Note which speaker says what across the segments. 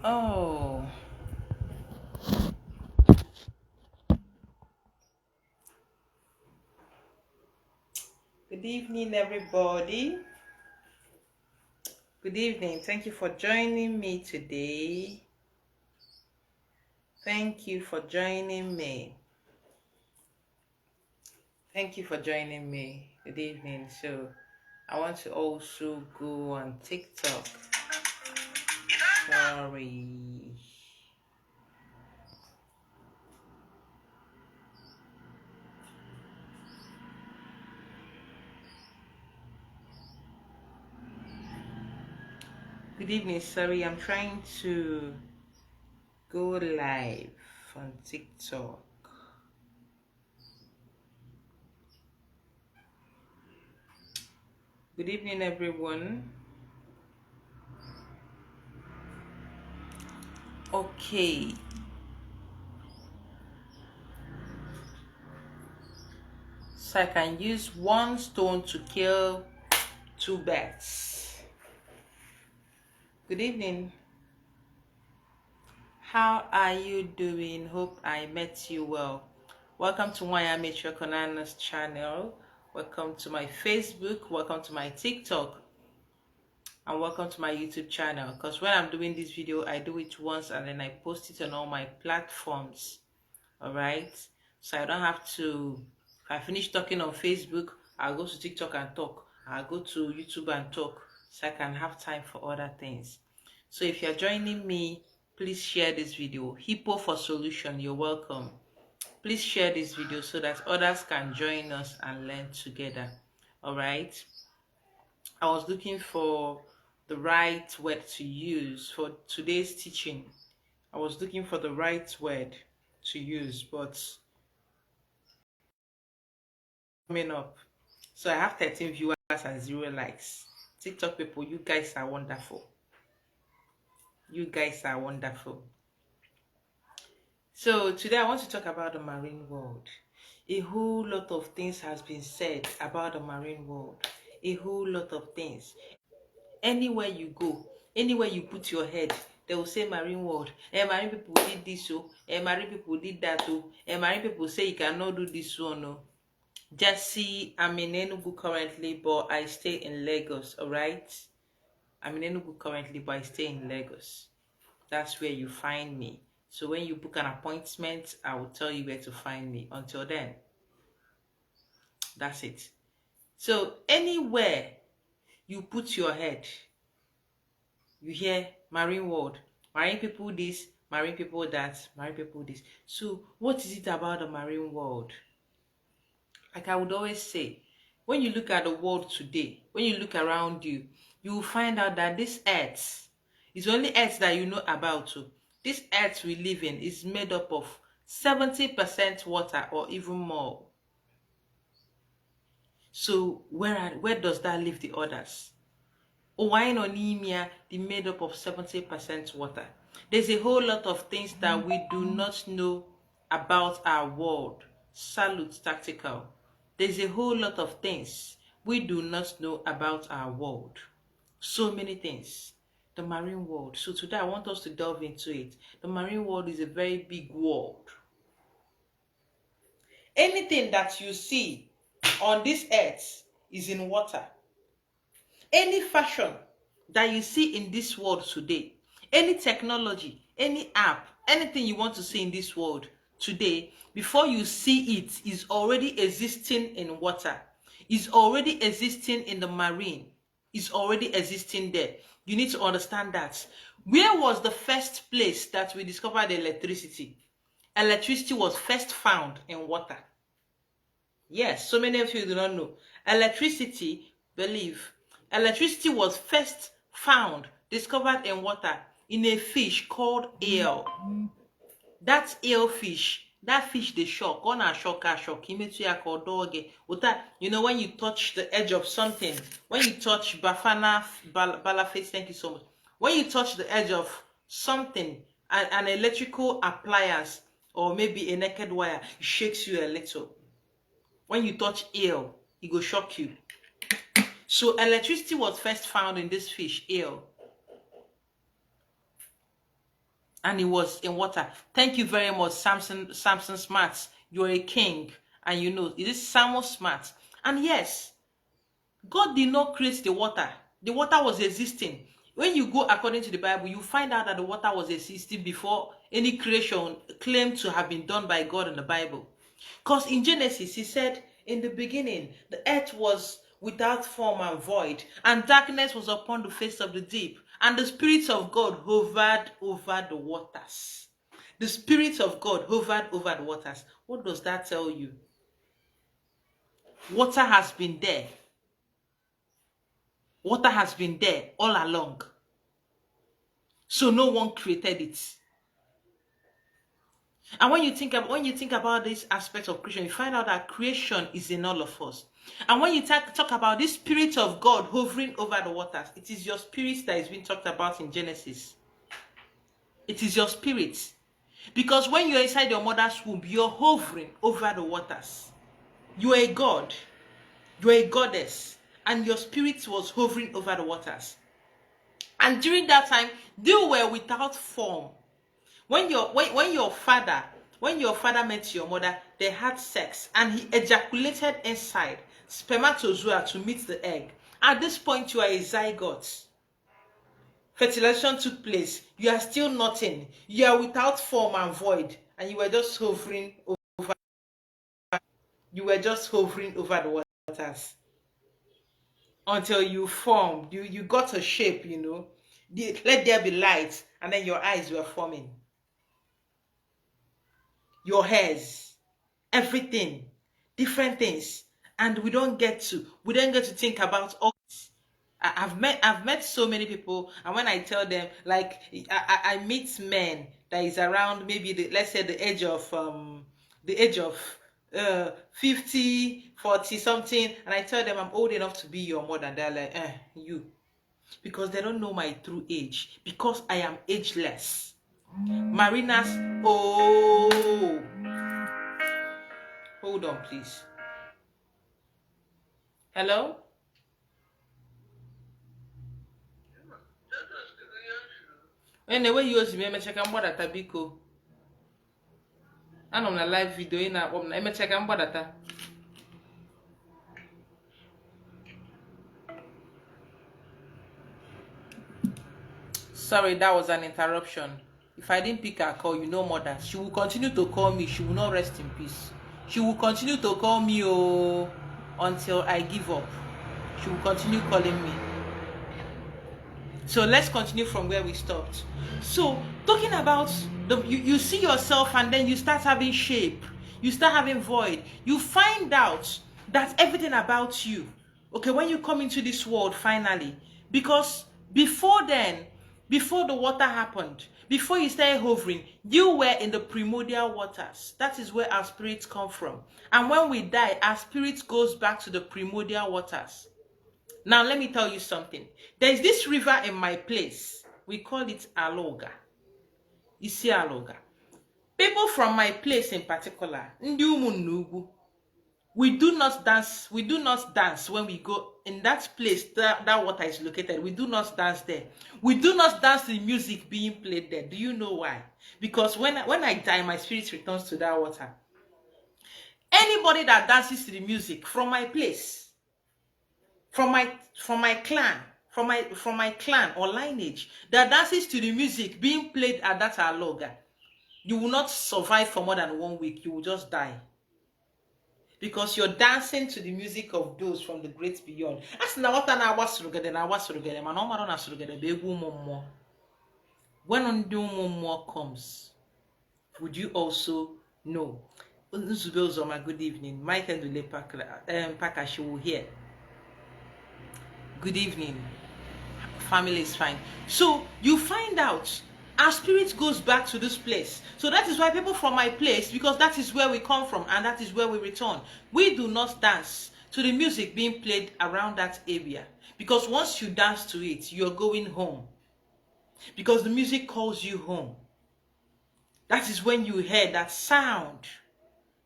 Speaker 1: Oh, good evening, everybody. Good evening. Thank you for joining me today. Thank you for joining me. Thank you for joining me. Good evening. So, I want to also go on TikTok. Sorry. Good evening. Sorry, I'm trying to go live on TikTok. Good evening, everyone. Okay. So I can use one stone to kill two birds. Good evening. How are you doing? Hope I met you well. Welcome to Waya Metro Konana's channel. Welcome to my Facebook. Welcome to my TikTok. And welcome to my YouTube channel. Because when I'm doing this video, I do it once and then I post it on all my platforms. Alright? So I don't have to, if I finish talking on Facebook, I'll go to TikTok and talk. I'll go to YouTube and talk. So I can have time for other things. So if you're joining me, please share this video. Hippo for solution, you're welcome. Please share this video so that others can join us and learn together. Alright? I was looking for the right word to use for today's teaching. I was looking for the right word to use, but coming up. So I have 13 viewers and 0 likes. TikTok people, you guys are wonderful. You guys are wonderful. So today I want to talk about the marine world. A whole lot of things has been said about the marine world. A whole lot of things. Anywhere you go, anywhere you put your head, they will say marine world. Marine people did this, so marine people did that, oh. Marine people say you cannot do this one, no. Jesse, I'm in Enugu currently, but I stay in Lagos, alright? I'm in Enugu currently, but I stay in Lagos. That's where you find me. So when you book an appointment, I will tell you where to find me. Until then, that's it. So anywhere you put your head, you hear marine world, marine people this, marine people that, marine people this. So what is it about the marine world? Like I would always say, when you look at the world today, when you look around you, you will find out that this earth is only earth that you know about. So this earth we live in is made up of 70% water or even more. So where does that leave the others? Owainonemia, the made up of 70% water. There's a whole lot of things that we do not know about our world. Salute tactical. There's a whole lot of things we do not know about our world. So many things. The marine world. So today I want us to delve into it. The marine world is a very big world. Anything that you see on this earth is in water. Any fashion that you see in this world today, any technology, any app, anything you want to see in this world today, before you see it, is already existing in water, is already existing in the marine, is already existing there. You need to understand that. Where was the first place that we discovered electricity? Electricity was first found in water. Yes, so many of you do not know. Electricity was first found, discovered in water, in a fish called eel. That eel fish, that fish they shock, on a shock, you know, when you touch the edge of something, when you touch Bala face, thank you so much. When you touch the edge of something, an electrical appliance, or maybe a naked wire, it shakes you a little. When you touch eel, it will shock you. So electricity was first found in this fish, eel. and it was in water. Thank you very much, Samson Smart. You're a king, and you know it is Samuel Smart. And yes, God did not create the water. The water was existing. When you go according to the Bible, you find out that the water was existing before any creation claimed to have been done by God in the Bible. Because in Genesis, he said, in the beginning, the earth was without form and void, and darkness was upon the face of the deep, and the Spirit of God hovered over the waters. The Spirit of God hovered over the waters. What does that tell you? Water has been there. Water has been there all along. So no one created it. And when you think about this aspect of creation, you find out that creation is in all of us. And when you talk about this Spirit of God hovering over the waters, it is your spirit that is being talked about in Genesis. It is your spirit. Because when you're inside your mother's womb, you're hovering over the waters. You're a god. You're a goddess. And your spirit was hovering over the waters. And during that time, they were without form. When your father met your mother, they had sex and he ejaculated inside spermatozoa to meet the egg. At this point, you are a zygote. Fertilization took place. You are still nothing. You are without form and void, and you were just hovering over. You were just hovering over the waters until you formed. You got a shape. You know, let there be light, and then your eyes were forming. Your hairs, everything, different things, and we don't get to think about all. I've met so many people, and when I tell them, like, I meet men that is around maybe let's say the age of 50, 40 something, and I tell them I'm old enough to be your mother, and they're like, you, because they don't know my true age, because I am ageless. Marina's, oh, hold on, please. Hello? Anyway, you use me, check and data biko. I'm on a live video in a woman. I'm check and data. Sorry, that was an interruption. If I didn't pick her call, you know mother. She will continue to call me. She will not rest in peace. She will continue to call me until I give up. She will continue calling me. So let's continue from where we stopped. So talking about you see yourself and then you start having shape. You start having void. You find out that everything about you, okay, when you come into this world finally, because before then, before the water happened, before you started hovering, you were in the primordial waters. That is where our spirits come from. And when we die, our spirit goes back to the primordial waters. Now, let me tell you something. There's this river in my place. We call it Aloga. You see Aloga. People from my place in particular, we do not dance. We do not dance when we go in that place that water is located. We do not dance there. We do not dance to the music being played there. Do you know why? Because when I die, my spirit returns to that water. Anybody that dances to the music from my place, from my clan or lineage, that dances to the music being played at that Aloga, you will not survive for more than 1 week. You will just die. Because you're dancing to the music of those from the great beyond. As na what na wasurugede man o maro na surugede be egwu mmụọ. When ndị mmụọ comes, would you also know? Nzube Uzoma, good evening. Michael Dule Paka, she will hear. Good evening. Family is fine. So you find out our spirit goes back to this place. So that is why people from my place, because that is where we come from and that is where we return. We do not dance to the music being played around that area. Because once you dance to it, you're going home. Because the music calls you home. That is when you hear that sound.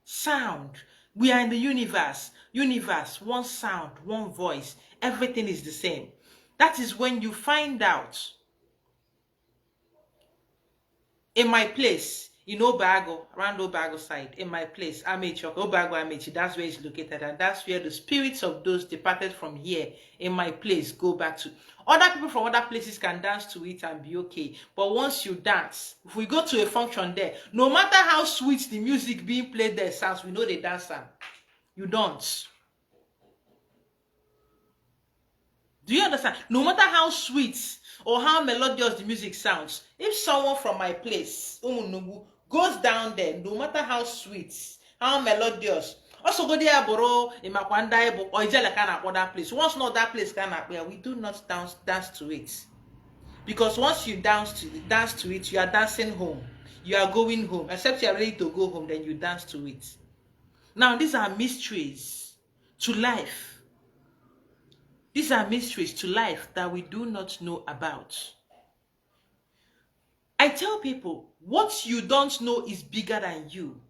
Speaker 1: Sound. We are in the universe. Universe, one sound, one voice. Everything is the same. That is when you find out in my place, in Obago, around Obago side, in my place, Amechi, Obago Amechi, that's where it's located, and that's where the spirits of those departed from here, in my place, go back to. Other people from other places can dance to it and be okay, but once you dance, if we go to a function there, no matter how sweet the music being played there sounds, we know they dance am. You don't. Do you understand? No matter how sweet or how melodious the music sounds, if someone from my place, Umunugu, goes down there, no matter how sweet, how melodious, also go there, Boro, Imakwanda, or Ijele can at that place. Once not that place can appear, we do not dance to it. Because once you dance to it, you are dancing home. You are going home. Except you are ready to go home, then you dance to it. Now, these are mysteries to life. These are mysteries to life that we do not know about. I tell people, what you don't know is bigger than you.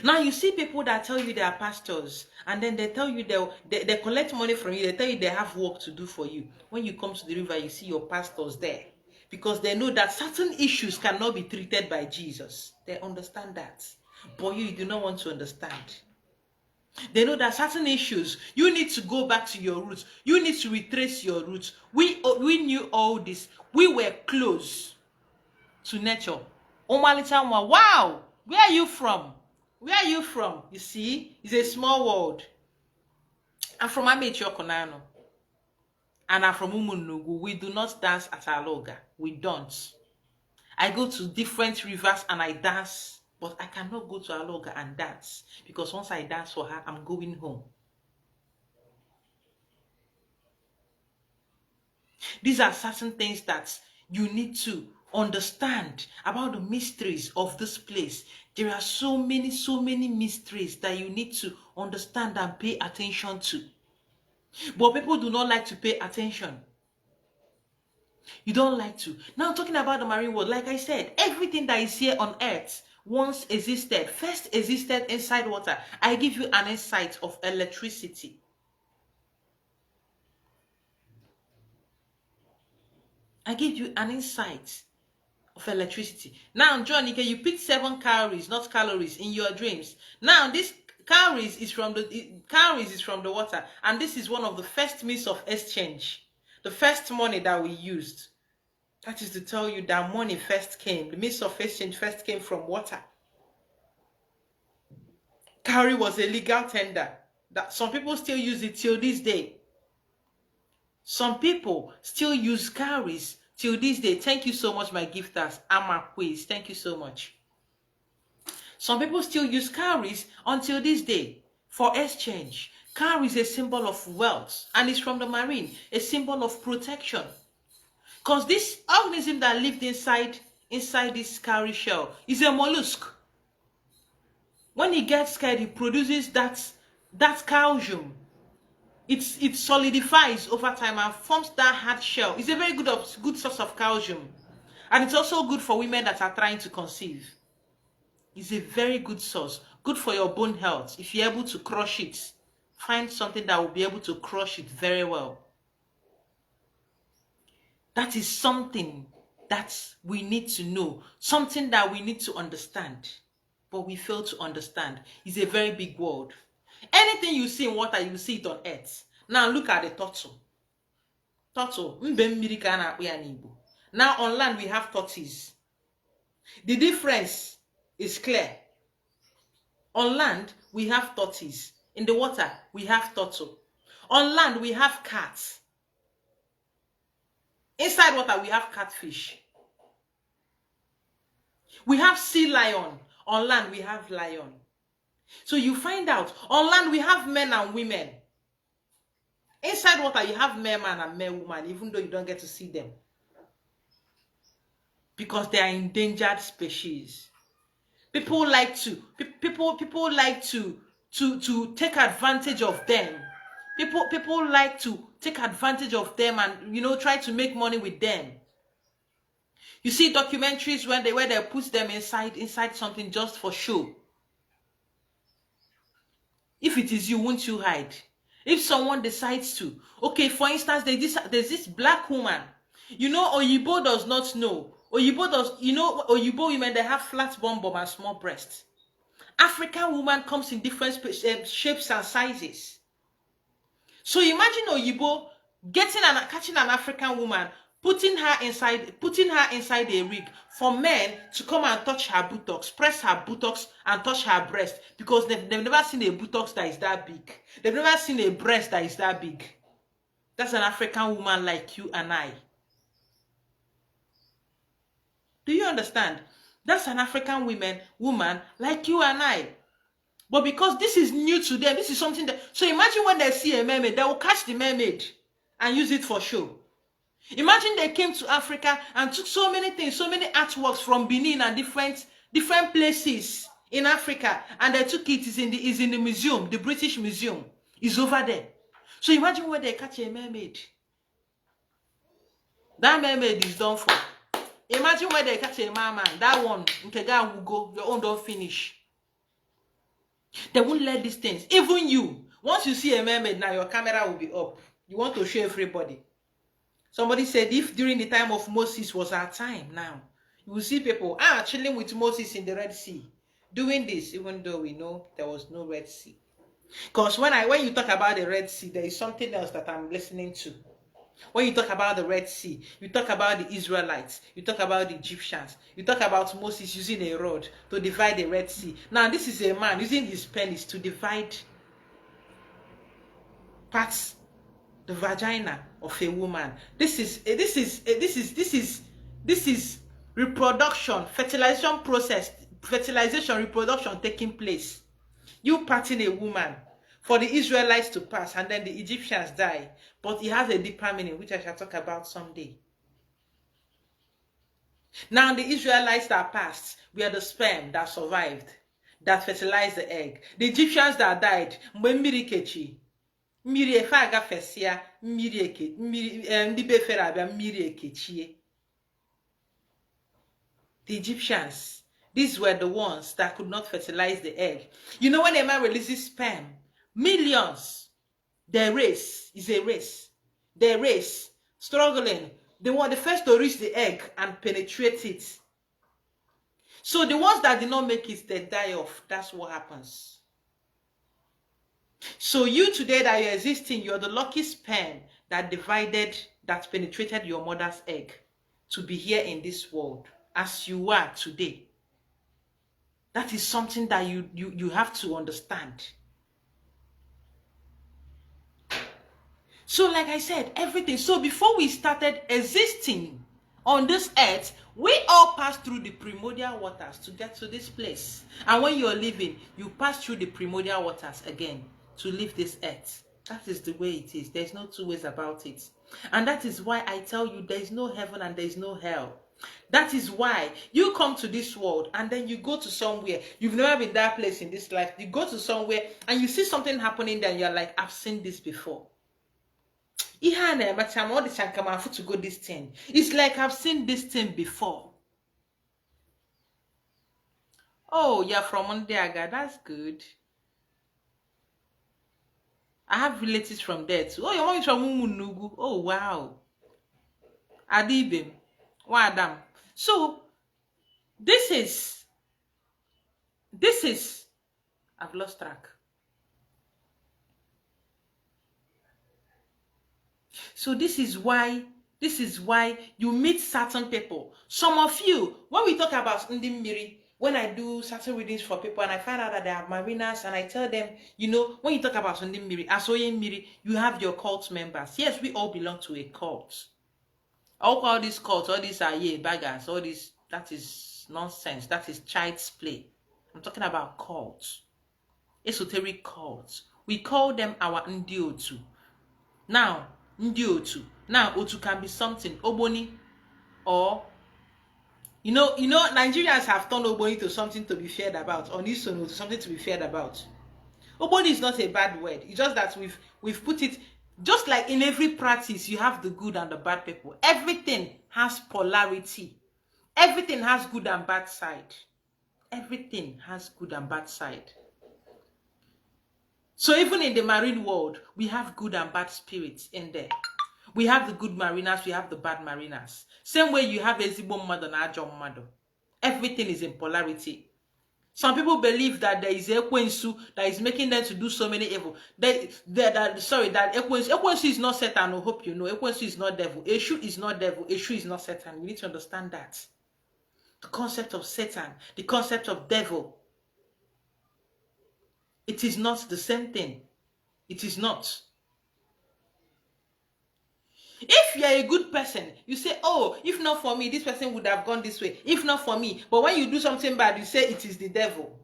Speaker 1: Now you see people that tell you they are pastors, and then they tell you they collect money from you, they tell you they have work to do for you. When you come to the river, you see your pastors there. Because they know that certain issues cannot be treated by Jesus. They understand that. But you do not want to understand. They know that certain issues, you need to go back to your roots. You need to retrace your roots. We knew all this. We were close to nature. Wow, where are you from? Where are you from? You see, it's a small world. I'm from Amechi Okonano. And I'm from Umunugu. We do not dance at Aloga. We don't. I go to different rivers and I dance. But I cannot go to Aloga and dance. Because once I dance for her, I'm going home. These are certain things that you need to understand about the mysteries of this place. There are so many mysteries that you need to understand and pay attention to. But people do not like to pay attention. You don't like to. Now talking about the marine world, like I said, everything that is here on earth once existed, first existed inside water. I give you an insight of electricity. I give you an insight of electricity. Now, John, you picked 7 calories, not calories, in your dreams. Now, this calories is from the water, and this is one of the first means of exchange. The first money that we used. That is to tell you that money first came. The means of exchange first came from water. Cowrie was a legal tender. That some people still use it till this day. Some people still use cowries till this day. Thank you so much, my gifters. Ama Quiz. Thank you so much. Some people still use cowries until this day for exchange. Cowrie is a symbol of wealth, and it's from the marine, a symbol of protection. Because this organism that lived inside this cowrie shell is a mollusk. When he gets scared, he produces that calcium. It solidifies over time and forms that hard shell. It's a very good source of calcium. And it's also good for women that are trying to conceive. It's a very good source. Good for your bone health. If you're able to crush it, find something that will be able to crush it very well. That is something that we need to know. Something that we need to understand. But we fail to understand. It's a very big world. Anything you see in water, you see it on earth. Now look at the turtle. Turtle. Now on land we have tortoise. The difference is clear. On land we have tortoise. In the water we have turtle. On land we have cats. Inside water we have catfish. We have sea lion. On land we have lion. So you find out, on land we have men and women. Inside water you have men man and men woman, even though you don't get to see them. Because they are endangered species. People like to take advantage of them. People like to take advantage of them and try to make money with them. You see documentaries where they put them inside something just for show. If it is you, won't you hide? If someone decides to, okay, for instance, there's this black woman. Oyibo does not know. Oyibo does, Oyibo women, they have flat bum bum and small breasts. African woman comes in different shapes and sizes. So imagine Oyibo catching an African woman, putting her inside a rig for men to come and touch her buttocks, press her buttocks and touch her breast, because they've never seen a buttocks that is that big. They've never seen a breast that is that big. That's an African woman like you and I. Do you understand? That's an African woman like you and I. But because this is new to them, this is something that... So imagine when they see a mermaid, they will catch the mermaid and use it for show. Imagine they came to Africa and took so many things, so many artworks from Benin and different places in Africa, and they took it. Is in the museum, the British Museum is over there. So imagine when they catch a mermaid. That mermaid is done for. Imagine when they catch a merman. That one, Nkega will go. Your own don't finish. They won't let these things. Even you, once you see a mermaid, now your camera will be up. You want to show everybody. Somebody said if during the time of Moses was our time now, you will see people chilling with Moses in the Red Sea, doing this, even though we know there was no Red Sea. Because when you talk about the Red Sea, there is something else that I'm listening to. When you talk about the Red Sea, you talk about the Israelites, you talk about the Egyptians, you talk about Moses using a rod to divide the Red Sea. Now this is a man using his penis to divide parts, the vagina of a woman. This is reproduction, fertilization, reproduction taking place. You parting a woman for the Israelites to pass, and then the Egyptians die. But it has a deeper meaning, which I shall talk about someday. Now the Israelites that passed were the sperm that survived, that fertilized the egg. The Egyptians that died, the Egyptians, these were the ones that could not fertilize the egg. You know, when a man releases sperm, millions, their race is a race. Their race, struggling. They were the first to reach the egg and penetrate it. So the ones that did not make it, they die off. That's what happens. So you today that you're existing, you're the lucky sperm that penetrated your mother's egg to be here in this world as you are today. That is something that you have to understand. So like I said, everything. So before we started existing on this earth, we all passed through the primordial waters to get to this place. And when you're living, you pass through the primordial waters again to leave this earth. That is the way it is. There's no two ways about it. And that is why I tell you there is no heaven and there is no hell. That is why you come to this world and then you go to somewhere. You've never been that place in this life. You go to somewhere and you see something happening there and you're like, I've seen this before. To go this thing. It's like I've seen this thing before. Oh, you're from Mondiaga. That's good. I have relatives from there too. Oh, your mom is from Umunugu. Oh, wow. Adibim. Wadam. So, this is, I've lost track. So this is why you meet certain people. Some of you, when we talk about Ndimiri, when I do certain readings for people and I find out that they are mariners and I tell them, you know, when you talk about Ndimiri, Asoye Miri, you have your cult members. Yes, we all belong to a cult. All these cults, all these are baggers, all this, that is nonsense. That is child's play. I'm talking about cults. Esoteric cults. We call them our Ndiotu. Now, Ndiotu. Now, Otu can be something. Oboni. Or, you know, Nigerians have turned Oboni to something to be feared about. Or Nisono to something to be feared about. Oboni is not a bad word. It's just that we've put it, just like in every practice, you have the good and the bad people. Everything has polarity. Everything has good and bad side. Everything has good and bad side. So even in the marine world, we have good and bad spirits in there. We have the good mariners, we have the bad mariners. Same way you have ezigbo mmadụ na ajọ mmadụ. Everything is in polarity. Some people believe that there is Ekwensu that is making them to do so many evil. That Ekwensu is not Satan. I hope you know. Ekwensu is not devil. Eshu is not devil. Eshu is not Satan. We need to understand that. The concept of Satan, the concept of devil, it is not the same thing. It is not. If you are a good person, you say, oh, if not for me, this person would have gone this way. If not for me. But when you do something bad, you say it is the devil.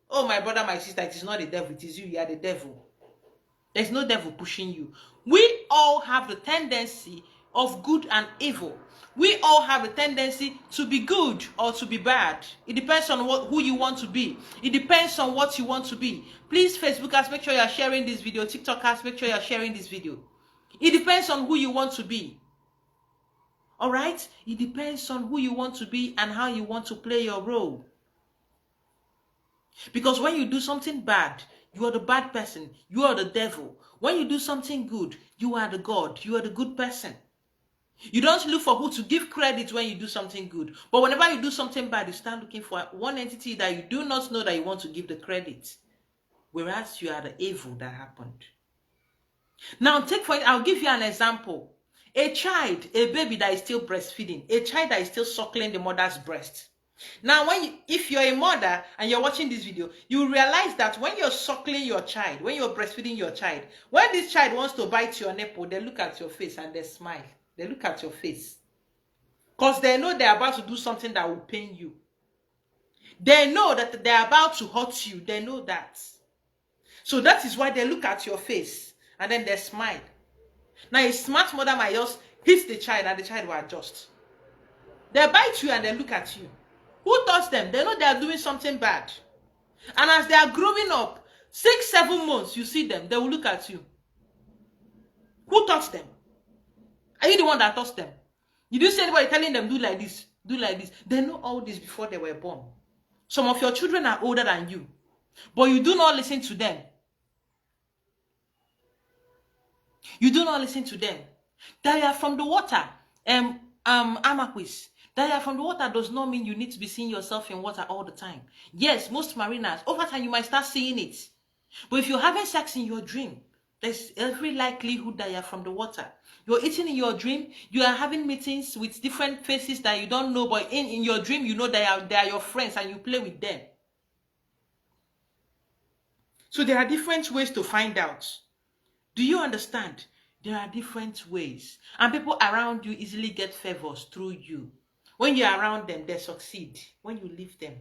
Speaker 1: Oh, my brother, my sister, it is not the devil. It is you. You are the devil. There's no devil pushing you. We all have the tendency of good and evil. We all have a tendency to be good or to be bad. It depends on who you want to be. It depends on what you want to be. Please, Facebookers, make sure you are sharing this video. TikTokers, make sure you are sharing this video. It depends on who you want to be. All right? It depends on who you want to be and how you want to play your role. Because when you do something bad, you are the bad person. You are the devil. When you do something good, you are the God. You are the good person. You don't look for who to give credit when you do something good. But whenever you do something bad, you start looking for one entity that you do not know that you want to give the credit. Whereas you are the evil that happened. Now, I'll give you an example. A child, a baby that is still breastfeeding, a child that is still suckling the mother's breast. Now, if you're a mother and you're watching this video, you realize that when you're suckling your child, when you're breastfeeding your child, when this child wants to bite your nipple, they look at your face and they smile. They look at your face. Because they know they're about to do something that will pain you. They know that they're about to hurt you. They know that. So that is why they look at your face. And then they smile. Now, a smart mother might just hit the child and the child will adjust. They bite you and they look at you. Who touched them? They know they are doing something bad. And as they are growing up, 6-7 months, you see them, they will look at you. Who touched them? Are you the one that touched them? Did you see anybody telling them, do like this, do like this? They know all this before they were born. Some of your children are older than you, but you do not listen to them. You do not listen to them. That you are from the water, Amaquis. That you are from the water does not mean you need to be seeing yourself in water all the time. Yes, most mariners, over time you might start seeing it. But if you're having sex in your dream, there's every likelihood that you're from the water. You're eating in your dream, you are having meetings with different faces that you don't know, but in your dream, you know they are your friends and you play with them. So there are different ways to find out. Do you understand? There are different ways. And people around you easily get favors through you. When you're around them, they succeed. When you leave them,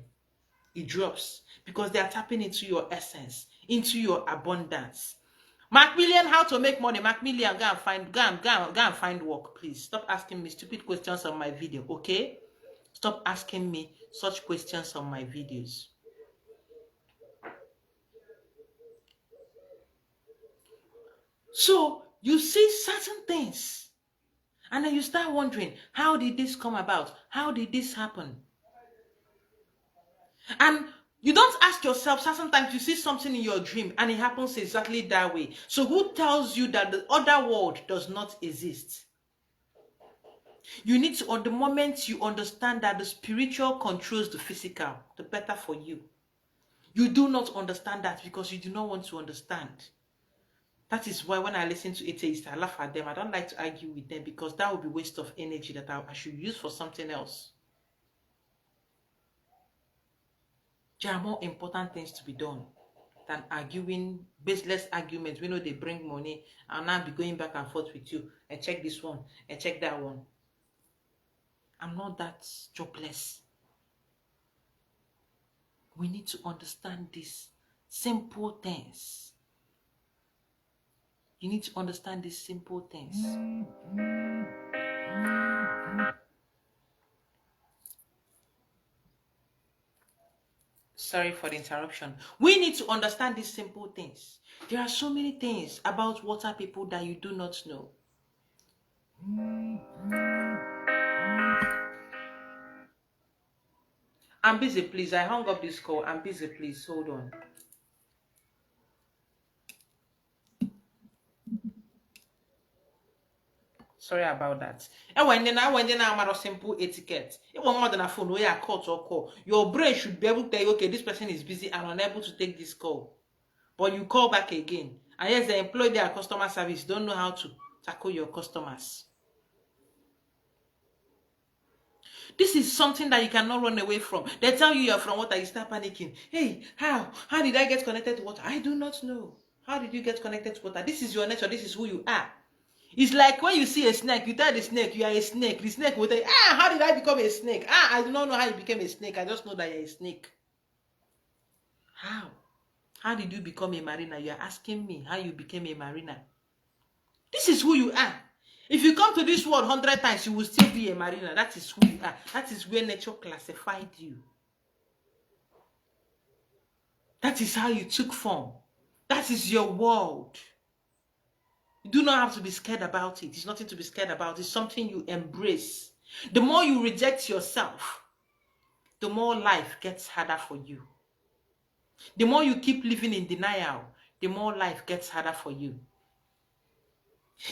Speaker 1: it drops. Because they are tapping into your essence, into your abundance. Macmillian, how to make money? Macmillian, go and find work, please. Stop asking me stupid questions on my video, okay? Stop asking me such questions on my videos. So you see certain things, and then you start wondering, how did this come about? How did this happen? And you don't ask yourself, sometimes you see something in your dream and it happens exactly that way. So who tells you that the other world does not exist? You need to, on the moment you understand that the spiritual controls the physical, the better for you. You do not understand that because you do not want to understand. That is why when I listen to atheists, I laugh at them. I don't like to argue with them because that would be waste of energy that I should use for something else. There are more important things to be done than arguing, baseless arguments. We know they bring money. I'll now be going back and forth with you and check this one and check that one. I'm not that jobless. We need to understand these simple things. You need to understand these simple things. Sorry for the interruption. We need to understand these simple things. There are so many things about water people that you do not know. I'm busy, please. I hung up this call. I'm busy, please. Hold on. Sorry about that. And when then I'm a simple etiquette. It won't more than a phone where I call to a call. Your brain should be able to tell you, okay, this person is busy and unable to take this call. But you call back again. And yes, the employee their customer service don't know how to tackle your customers. This is something that you cannot run away from. They tell you you're from water, you start panicking. Hey, how? How did I get connected to water? I do not know. How did you get connected to water? This is your nature. This is who you are. It's like when you see a snake, you tell the snake you are a snake. The snake will tell you, how did I become a snake? I do not know how you became a snake. I just know that you're a snake. How? How did you become a mariner? You are asking me how you became a mariner. This is who you are. If you come to this world 100 times, you will still be a mariner. That is who you are. That is where nature classified you. That is how you took form. That is your world. You do not have to be scared about it. It's nothing to be scared about. It's something you embrace. The more you reject yourself, the more life gets harder for you. The more you keep living in denial, the more life gets harder for you.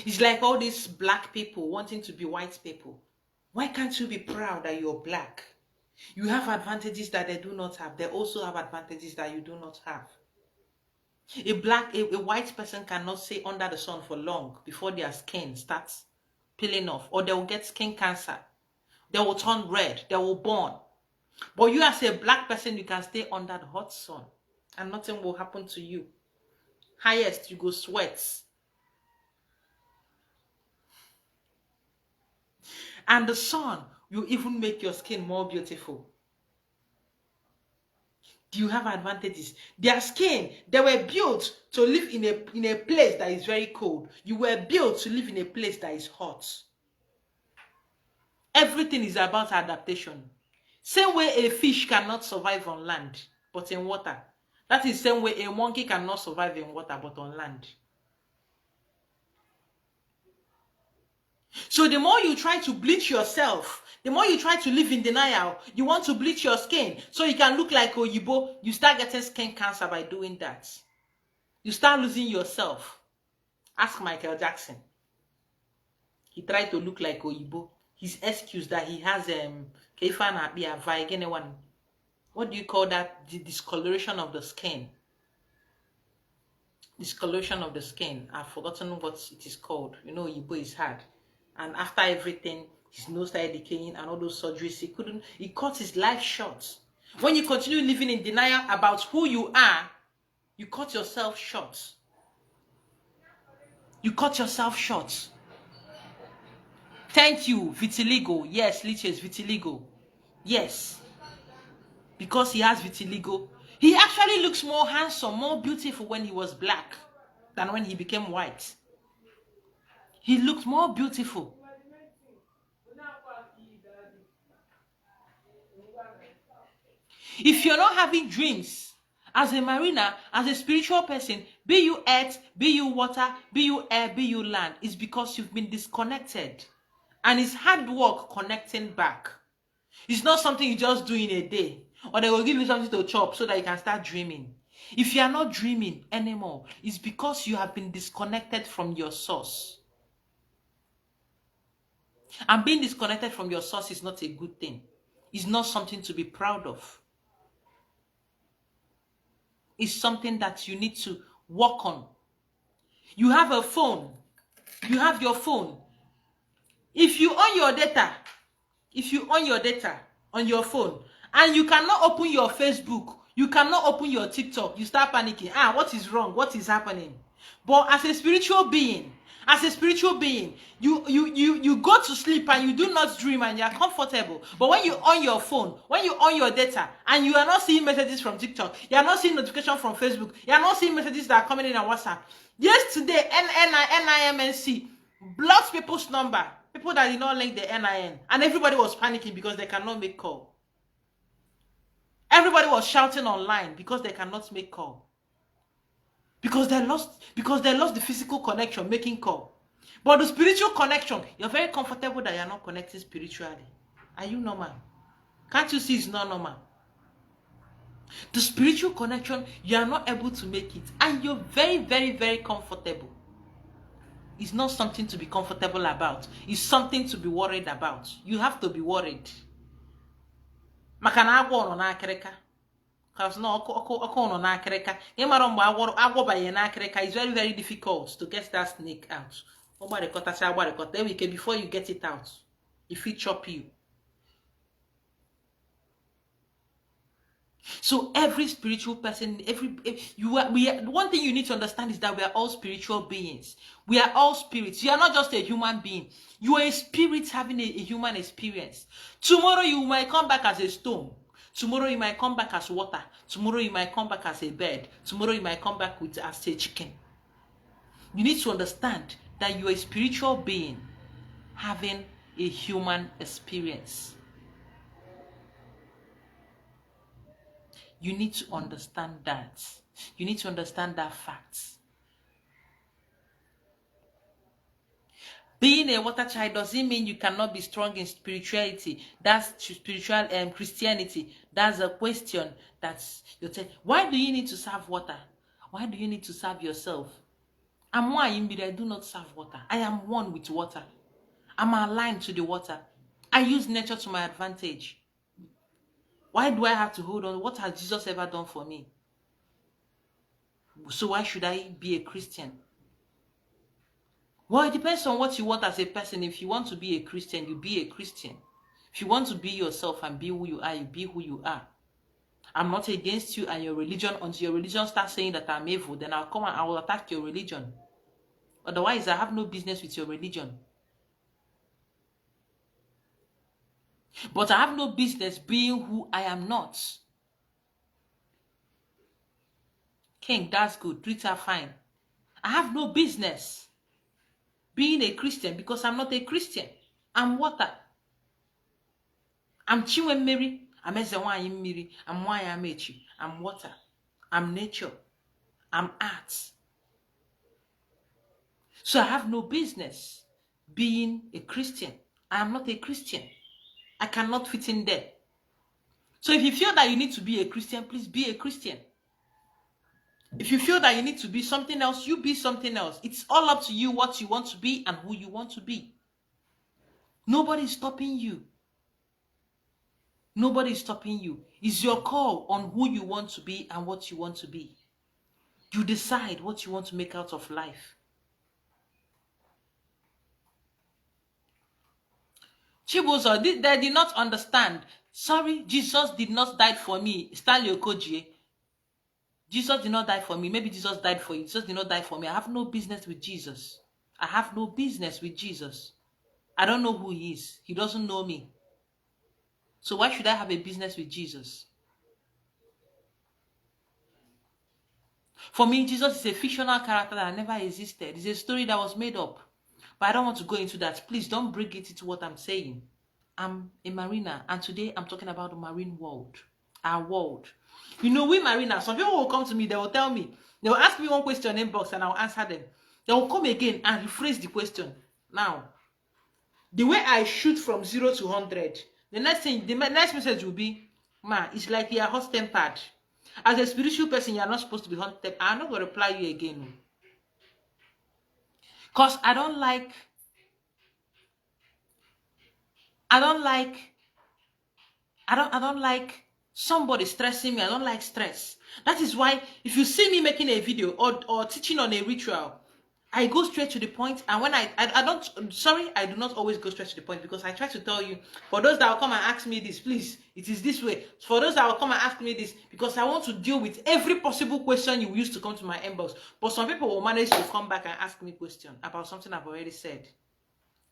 Speaker 1: It's like all these black people wanting to be white people. Why can't you be proud that you're black? You have advantages that they do not have. They also have advantages that you do not have. A white person cannot stay under the sun for long before their skin starts peeling off, or they will get skin cancer. They will turn red. They will burn. But you as a black person, you can stay under the hot sun and nothing will happen to you. Highest, you go sweat. And the sun will even make your skin more beautiful. Do you have advantages? Their skin, they were built to live in a place that is very cold. You were built to live in a place that is hot. Everything is about adaptation. Same way a fish cannot survive on land, but in water. That is the same way a monkey cannot survive in water, but on land. So the more you try to bleach yourself, the more you try to live in denial, you want to bleach your skin so you can look like Oyibo, you start getting skin cancer by doing that. You start losing yourself. Ask Michael Jackson. He tried to look like Oyibo. His excuse that he has what do you call that? The discoloration of the skin. Discoloration of the skin. I've forgotten what it is called. You know, Oyibo is hard. And after everything, his nose started decaying and all those surgeries, he cut his life short. When you continue living in denial about who you are, you cut yourself short. You cut yourself short. Thank you, vitiligo. Yes, liches, vitiligo. Yes. Because he has vitiligo. He actually looks more handsome, more beautiful when he was black than when he became white. He looked more beautiful. If you're not having dreams as a mariner, as a spiritual person, be you earth, be you water, be you air, be you land, it's because you've been disconnected. And it's hard work connecting back. It's not something you just do in a day. Or they will give you something to chop so that you can start dreaming. If you are not dreaming anymore, it's because you have been disconnected from your source. And being disconnected from your source is not a good thing. It's not something to be proud of. It's something that you need to work on. You have a phone. You have your phone. If you on your data on your phone, and you cannot open your Facebook, you cannot open your TikTok, you start panicking. What is wrong? What is happening? But as a spiritual being, you go to sleep and you do not dream and you are comfortable. But when you on your phone, when you on your data and you are not seeing messages from TikTok, you are not seeing notifications from Facebook, you are not seeing messages that are coming in on WhatsApp. Yesterday, NIMNC blocks people's number, people that did not link the NIN, and everybody was panicking because they cannot make call. Everybody was shouting online because they cannot make call. Because they lost the physical connection, making call. But the spiritual connection, you're very comfortable that you're not connecting spiritually. Are you normal? Can't you see it's not normal? The spiritual connection, you are not able to make it. And you're very, very, very comfortable. It's not something to be comfortable about. It's something to be worried about. You have to be worried. Maka na agwọ nọ n'akịrịka. Because no, ọkụ nọ n'akịrịka. Ị mara mgbe agwọ banye n'akịrịka, it's very, very difficult to get that snake out. Before you get it out, if it chop you. So every spiritual person, one thing you need to understand is that we are all spiritual beings. We are all spirits. You are not just a human being. You are a spirit having a human experience. Tomorrow you might come back as a stone. Tomorrow you might come back as water. Tomorrow you might come back as a bird. Tomorrow you might come back as a chicken. You need to understand that you are a spiritual being having a human experience. You need to understand that. You need to understand that fact. Being a water child doesn't mean you cannot be strong in spirituality. That's spiritual Christianity. That's a question. That's your why do you need to serve water? Why do you need to serve yourself? I'm one, but I do not serve water. I am one with water. I'm aligned to the water. I use nature to my advantage. Why do I have to hold on? What has Jesus ever done for me? So why should I be a Christian? Well, it depends on what you want as a person. If you want to be a Christian, you be a Christian. If you want to be yourself and be who you are, you be who you are. I'm not against you and your religion. Until your religion starts saying that I'm evil, then I'll come and I will attack your religion. Otherwise, I have no business with your religion. But I have no business being who I am not. King, that's good. Treat her fine. I have no business being a Christian because I'm not a Christian. I'm water. I'm Chiwe Mary. I'm Ezewanyi Miri. I'm Wanya Mechi. I'm water. I'm nature. I'm art. So I have no business being a Christian. I am not a Christian. I cannot fit in there. So if you feel that you need to be a Christian, please be a Christian. If you feel that you need to be something else, you be something else. It's all up to you what you want to be and who you want to be. Nobody is stopping you. Nobody is stopping you. It's your call on who you want to be and what you want to be. You decide what you want to make out of life. Chibuzo, they did not understand. Sorry, Jesus did not die for me. Stanley Okogie. Jesus did not die for me. Maybe Jesus died for you. Jesus did not die for me. I have no business with Jesus. I have no business with Jesus. I don't know who he is. He doesn't know me. So why should I have a business with Jesus? For me, Jesus is a fictional character that never existed. It's a story that was made up. But I don't want to go into that. Please don't bring it into what I'm saying. I'm a mariner, and today I'm talking about the marine world. Our world. You know, we marina, some people will come to me, they will tell me, they will ask me one question inbox and I'll answer them. They will come again and rephrase the question. Now, the way I shoot from 0 to 100, the next message will be, ma, it's like you are hot-tempered. As a spiritual person, you are not supposed to be hot-tempered. I'm not going to reply you again. Because I don't like somebody stressing me. I don't like stress. That is why if you see me making a video or teaching on a ritual, I go straight to the point. And when I do not always go straight to the point, because I try to tell you, for those that will come and ask me this, please, it is this way. For those that will come and ask me this, because I want to deal with every possible question you used to come to my inbox. But some people will manage to come back and ask me questions about something I've already said.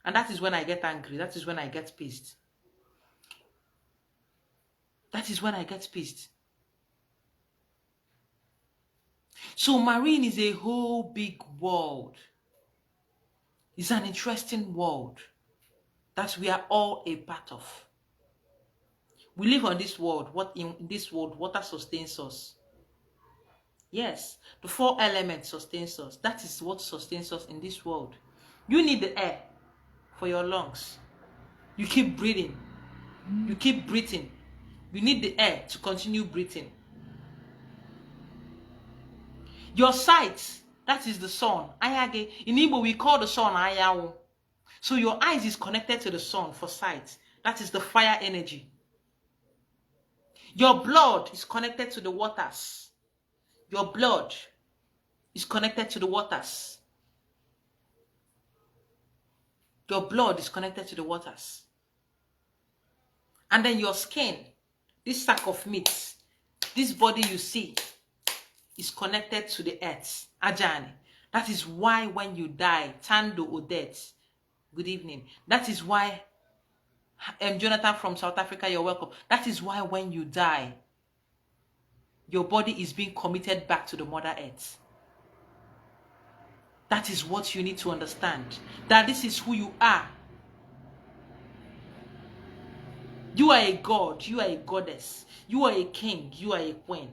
Speaker 1: And that is when I get angry. That is when I get pissed. That is when I get pissed. So marine is a whole big world. It's an interesting world that we are all a part of. We live on this world. In this world, water sustains us. Yes, the 4 elements sustains us. That is what sustains us in this world. You need the air for your lungs. You keep breathing. You keep breathing. You need the air to continue breathing. Your sight That is the sun. Ayage. In Igbo, we call the sun Ayawo. So your eyes is connected to the sun for sight. That is the fire energy. Your blood is connected to the waters. Your blood is connected to the waters. Your blood is connected to the waters. And then your skin, this sack of meat, this body you see, is connected to the earth. Ajani. That is why when you die, Tando Odette, good evening. That is why, Jonathan from South Africa, you're welcome. That is why when you die, your body is being committed back to the Mother Earth. That is what you need to understand. That this is who you are. You are a god. You are a goddess. You are a king. You are a queen.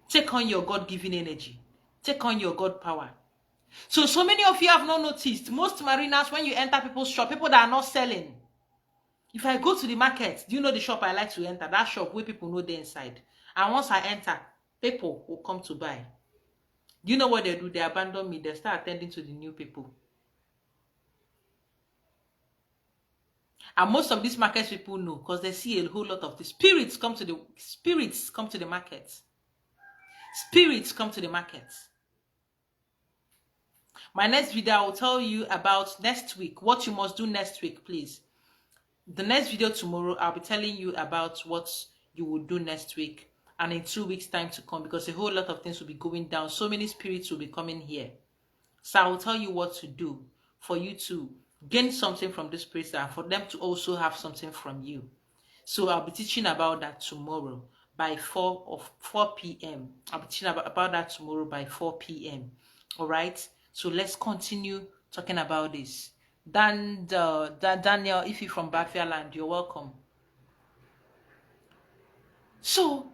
Speaker 1: Take on your God-given energy. Take on your God power. So many of you have not noticed. Most marinas, when you enter people's shop, people that are not selling. If I go to the market, do you know the shop I like to enter? That shop where people know they're inside. And once I enter, people will come to buy. Do you know what they do? They abandon me. They start attending to the new people. And most of these markets people know because they see a whole lot of the spirits come to the market. Spirits come to the market. My next video, I will tell you about next week. What you must do next week, please. The next video tomorrow, I'll be telling you about what you will do next week. And in 2 weeks' time to come, because a whole lot of things will be going down. So many spirits will be coming here. So I will tell you what to do for you to gain something from the spirits and for them to also have something from you. So I'll be teaching about that tomorrow by 4 p.m. I'll be teaching about that tomorrow by 4 p.m. All right? So let's continue talking about this. Daniel, if you're from Bafia, you're welcome. So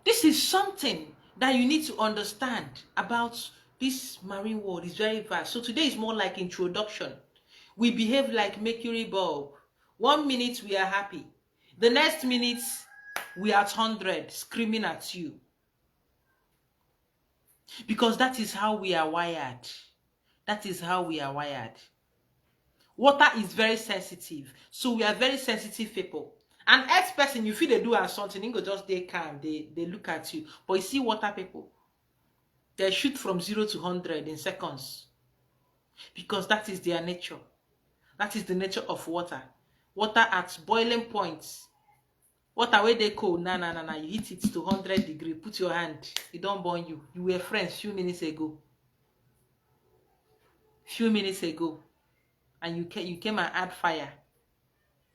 Speaker 1: this is something that you need to understand about this marine world. Is very vast. So today is more like introduction. We behave like mercury bulb. 1 minute we are happy. The next minute we are at 100 screaming at you. Because that is how we are wired. That is how we are wired. Water is very sensitive. So we are very sensitive people. An earth person, you feel they do something, they go just they calm, they look at you. But you see water people, they shoot from 0 to 100 in seconds. Because that is their nature. That is the nature of water. Water at boiling points. Water where they cold, nah. You hit it to 100 degrees, put your hand, it don't burn you. You were friends few minutes ago. And you came and add fire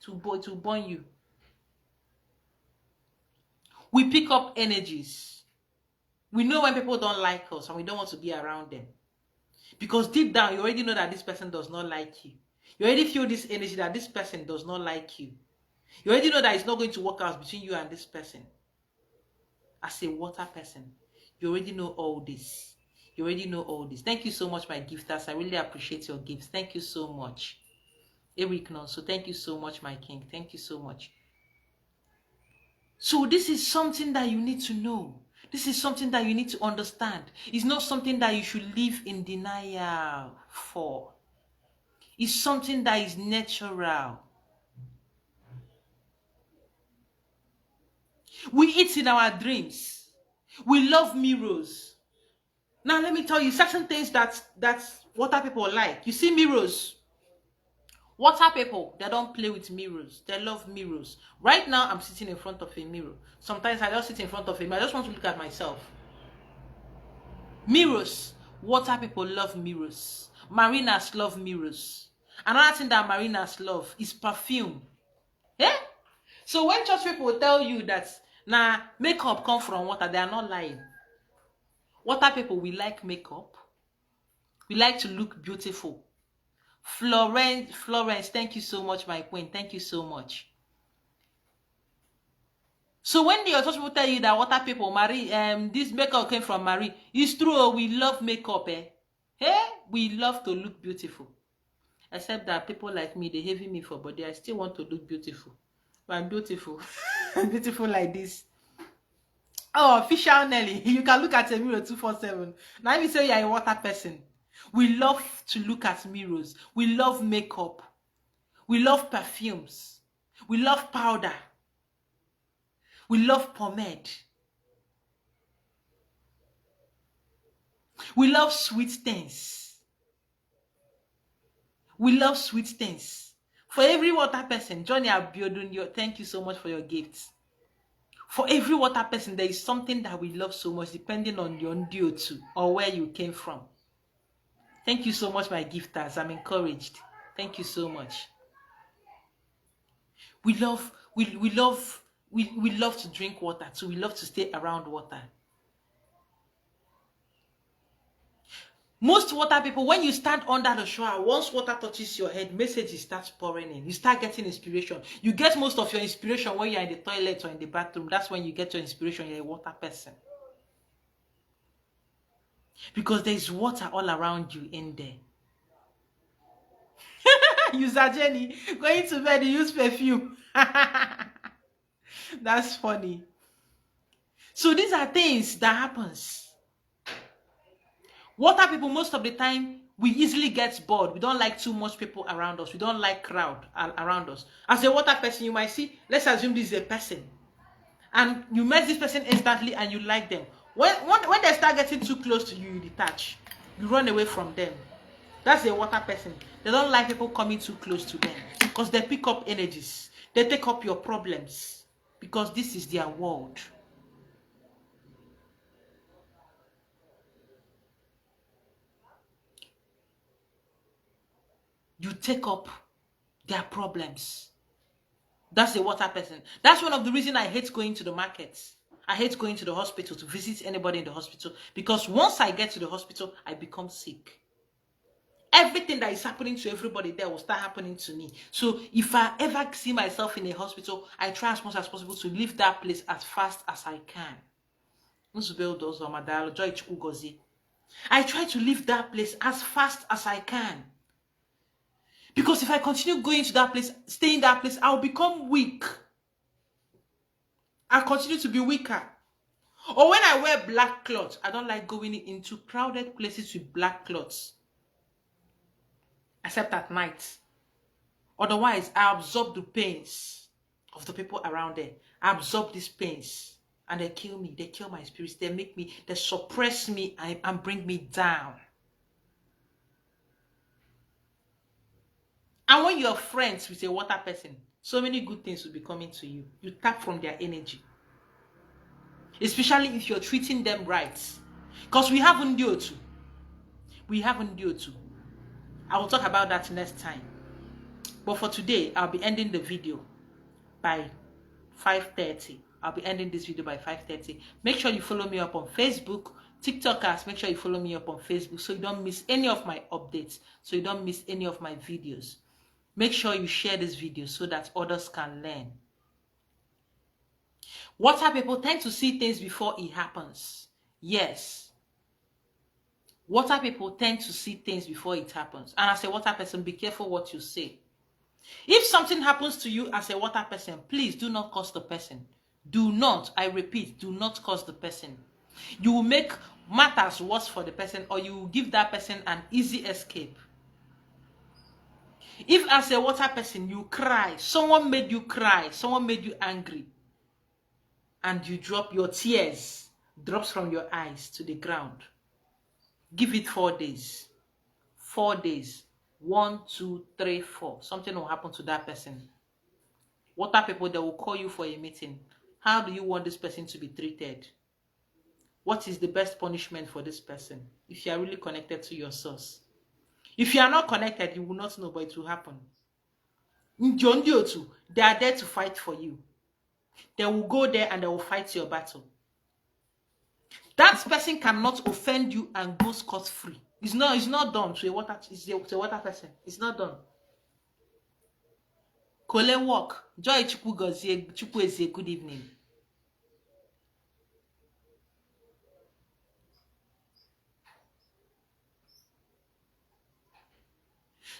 Speaker 1: to burn you. We pick up energies. We know when people don't like us and we don't want to be around them. Because deep down, you already know that this person does not like you. You already feel this energy that this person does not like you. You already know that it's not going to work out between you and this person. As a water person, you already know all this. You already know all this. Thank you so much, my gifters. I really appreciate your gifts. Thank you so much. Eric Nonso, thank you so much, my king. Thank you so much. So this is something that you need to know. This is something that you need to understand. It's not something that you should live in denial for. It's something that is natural. We eat in our dreams. We love mirrors. Now let me tell you certain things that's water people like. You see mirrors. Water people, they don't play with mirrors. They love mirrors. Right now, I'm sitting in front of a mirror. Sometimes I just sit in front of a mirror. I just want to look at myself. Mirrors. Water people love mirrors. Marinas love mirrors. Another thing that marinas love is perfume. Yeah? So when church people tell you that makeup come from water, they are not lying. Water people, we like makeup. We like to look beautiful. Florence, thank you so much, my queen. Thank you so much. So when the church people tell you that water people, this makeup came from Marie, it's true. We love makeup, we love to look beautiful. Except that people like me, they heavy me for body. I still want to look beautiful. But I'm beautiful. I'm beautiful like this. Oh, official Nelly, you can look at a mirror 247. Now let me say you are a water person. We love to look at mirrors. We love makeup. We love perfumes. We love powder. We love pomade. We love sweet things. We love sweet things. For every water person, Johnny Abiodun, thank you so much for your gifts. For every water person, there is something that we love so much, depending on your NDO2 or where you came from. Thank you so much, my gifters. I'm encouraged. Thank you so much. We love, we love to drink water too. We love to stay around water. Most water people, when you stand under the shower, once water touches your head, messages start pouring in. You start getting inspiration. You get most of your inspiration when you're in the toilet or in the bathroom. That's when you get your inspiration. You're a water person. Because there's water all around you in there. User Jenny, going to bed, you use perfume. That's funny. So these are things that happens. Water people, most of the time, we easily get bored. We don't like too much people around us. We don't like crowd around us. As a water person, you might see, let's assume this is a person. And you met this person instantly and you like them. When they start getting too close to you, you detach. You run away from them. That's a water person. They don't like people coming too close to them. Because they pick up energies. They take up your problems. Because this is their world. You take up their problems. That's a water person. That's one of the reasons I hate going to the markets. I hate going to the hospital to visit anybody in the hospital. Because once I get to the hospital, I become sick. Everything that is happening to everybody there will start happening to me. So if I ever see myself in a hospital, I try as much as possible to leave that place as fast as I can. I try to leave that place as fast as I can. Because if I continue going to that place, stay in that place, I'll become weak. I'll continue to be weaker. Or when I wear black clothes, I don't like going into crowded places with black clothes. Except at night. Otherwise, I absorb the pains of the people around there. I absorb these pains. And they kill me. They kill my spirits. They make me, they suppress me and bring me down. And when you're friends with a water person, so many good things will be coming to you. You tap from their energy. Especially if you're treating them right. Because we have NDO2. We have NDO2. I will talk about that next time. But for today, I'll be ending the video by 5:30. I'll be ending this video by 5:30. Make sure you follow me up on Facebook. TikTokers, make sure you follow me up on Facebook so you don't miss any of my updates, so you don't miss any of my videos. Make sure you share this video so that others can learn. Water people tend to see things before it happens. Yes. Water people tend to see things before it happens. And as a water person, be careful what you say. If something happens to you as a water person, please do not curse the person. Do not, I repeat, do not curse the person. You will make matters worse for the person, or you will give that person an easy escape. If as a water person you cry, someone made you cry, someone made you angry, and you drop your tears, drops from your eyes to the ground, give it 4 days. 4 days. 1, 2, 3, 4. Something will happen to that person. Water people, they will call you for a meeting. How do you want this person to be treated? What is the best punishment for this person? If you are really connected to your source. If you are not connected, you will not know, but it will happen. They are there to fight for you. They will go there and they will fight your battle. That person cannot offend you and go scot-free. It's not done to a water person. It's not done. Kole walk. Joy Chukwu is a good evening.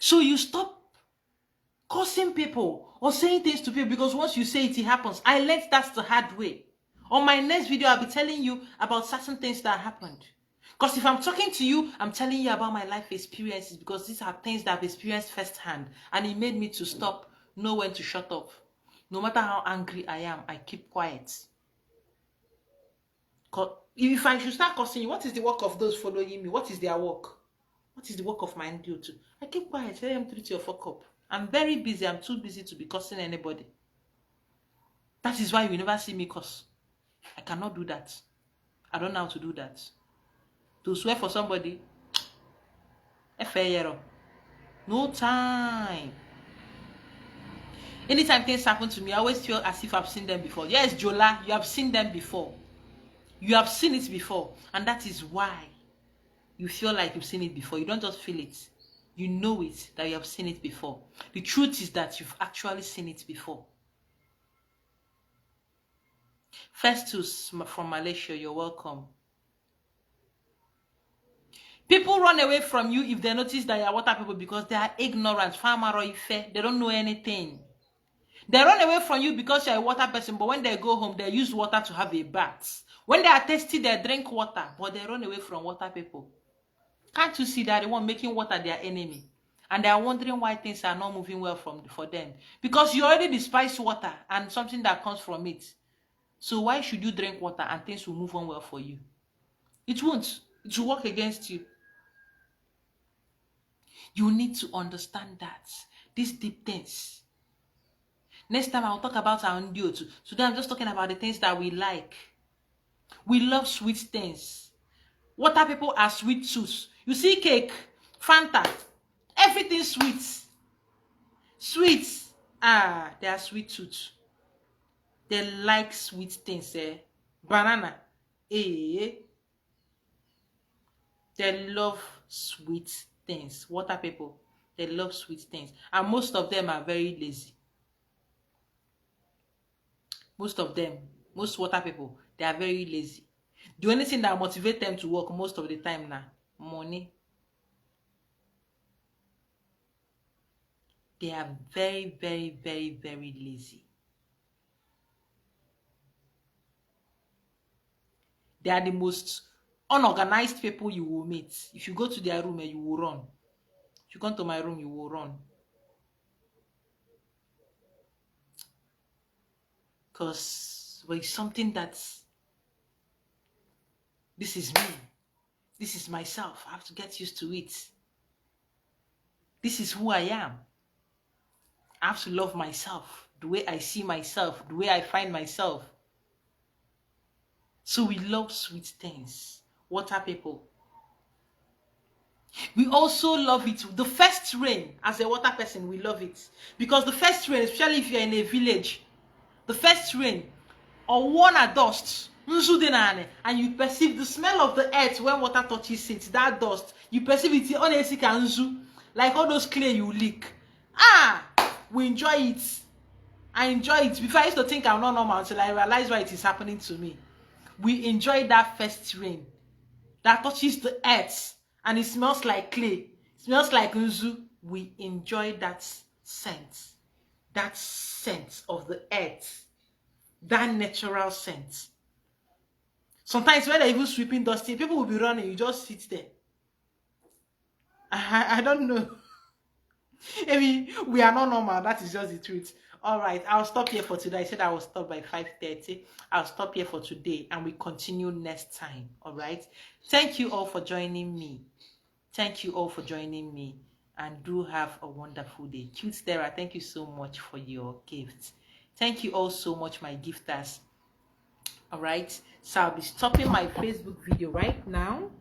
Speaker 1: So you stop cursing people or saying things to people, because once you say it, it happens. I learned that's the hard way. On my next video, I'll be telling you about certain things that happened. Because if I'm talking to you, I'm telling you about my life experiences, because these are things that I've experienced firsthand, and it made me to stop, know when to shut up. No matter how angry I am, I keep quiet. If I should start cursing you, what is the work of those following me? What is their work? What is the work of my angel too? I keep quiet. Let them treat your fuck up. I'm very busy. I'm too busy to be cursing anybody. That is why you never see me curse. I cannot do that. I don't know how to do that. To swear for somebody, no time. Anytime things happen to me, I always feel as if I've seen them before. Yes, Jola, you have seen them before. You have seen it before. And that is why you feel like you've seen it before. You don't just feel it. You know it, that you have seen it before. The truth is that you've actually seen it before. Festus from Malaysia, you're welcome. People run away from you if they notice that you're water people because they are ignorant. They don't know anything. They run away from you because you're a water person, but when they go home, they use water to have a bath. When they are thirsty, they drink water, but they run away from water people. Can't you see that they want making water their enemy? And they are wondering why things are not moving well for them. Because you already despise water and something that comes from it. So why should you drink water and things will move on well for you? It won't. It will work against you. You need to understand that. These deep things. Next time I'll talk about our ndio too. Today I'm just talking about the things that we like. We love sweet things. Water people are sweet tooths. You see cake, Fanta, everything sweet. Sweet. They are sweet tooth. They like sweet things. Banana. They love sweet things. Water people, they love sweet things. And most of them are very lazy. Most of them, most water people, they are very lazy. The only thing that motivates them to work most of the time now, money. They are very, very, very, very lazy. They are the most unorganized people you will meet. If you go to their room, you will run. If you come to my room, you will run. Because it's something that's, this is me. This is myself. I have to get used to it. This is who I am. I have to love myself, the way I see myself, the way I find myself. So we love sweet things. Water people. We also love it. The first rain, as a water person, we love it. Because the first rain, especially if you're in a village, the first rain, or one dust, and you perceive the smell of the earth when water touches it, that dust, you perceive it, like all those clay you lick. We enjoy it. I enjoy it. Before I used to think I'm not normal until I realized why it is happening to me. We enjoy that first rain that touches the earth and it smells like clay. It smells like nzu. We enjoy that scent of the earth, that natural scent. Sometimes when they're even sweeping dusting, people will be running. You just sit there. I don't know. I mean, we are not normal. That is just the truth. All right, I'll stop here for today. I said I will stop by 5:30. I'll stop here for today and we continue next time. All right. Thank you all for joining me. Thank you all for joining me. And do have a wonderful day. Cute Sarah, thank you so much for your gifts. Thank you all so much, my gifters. All right. So I'll be stopping my Facebook video right now.